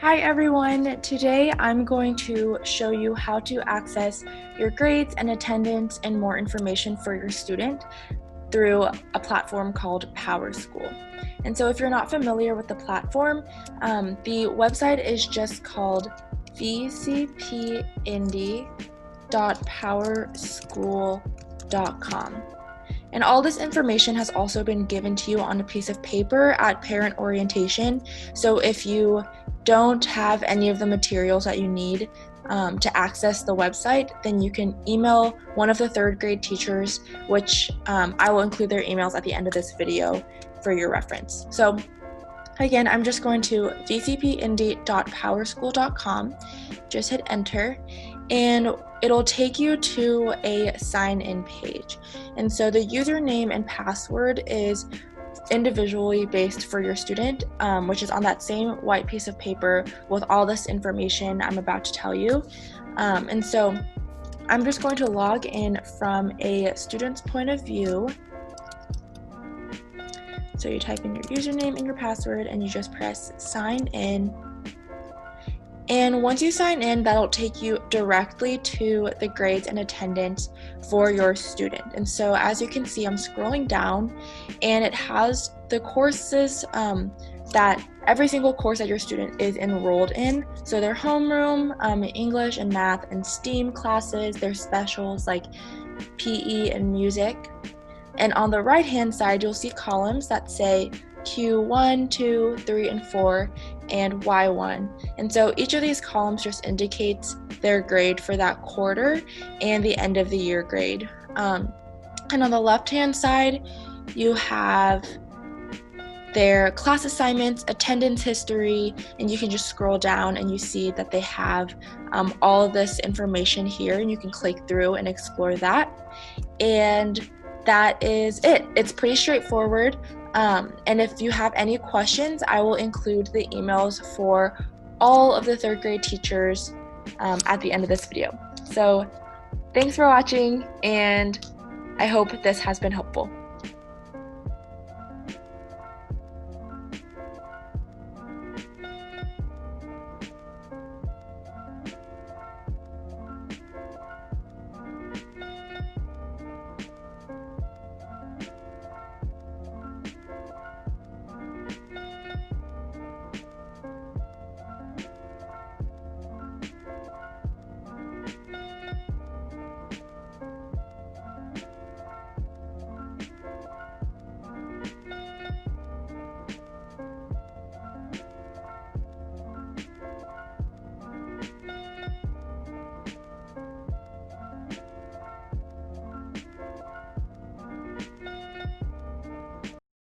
Hi everyone, today I'm going to show you how to access your grades and attendance and more information for your student through a platform called PowerSchool. And so if you're not familiar with the platform, the website is just called vcpindy.powerschool.com. And all this information has also been given to you on a piece of paper at parent orientation. So if you don't have any of the materials that you need to access the website, then you can email one of the third grade teachers, which I will include their emails at the end of this video for your reference. So again, I'm just going to vcpindy.powerschool.com, just hit enter, and it'll take you to a sign-in page. And so the username and password is individually based for your student, which is on that same white piece of paper with all this information I'm about to tell you. And so I'm just going to log in from a student's point of view. So you type in your username and your password and you just press sign in. And once you sign in, that'll take you directly to the grades and attendance for your student. And so as you can see, I'm scrolling down and it has the courses that every single course that your student is enrolled in. So their homeroom, English and math and STEAM classes, their specials like PE and music. And on the right-hand side, you'll see columns that say Q1, 2, 3, and 4, and Y1. And so each of these columns just indicates their grade for that quarter and the end of the year grade. And on the left-hand side, you have their class assignments, attendance history, and you can just scroll down and you see that they have all of this information here, and you can click through and explore that. And that is it. It's pretty straightforward. And if you have any questions, I will include the emails for all of the third grade teachers at the end of this video. So thanks for watching, and I hope this has been helpful.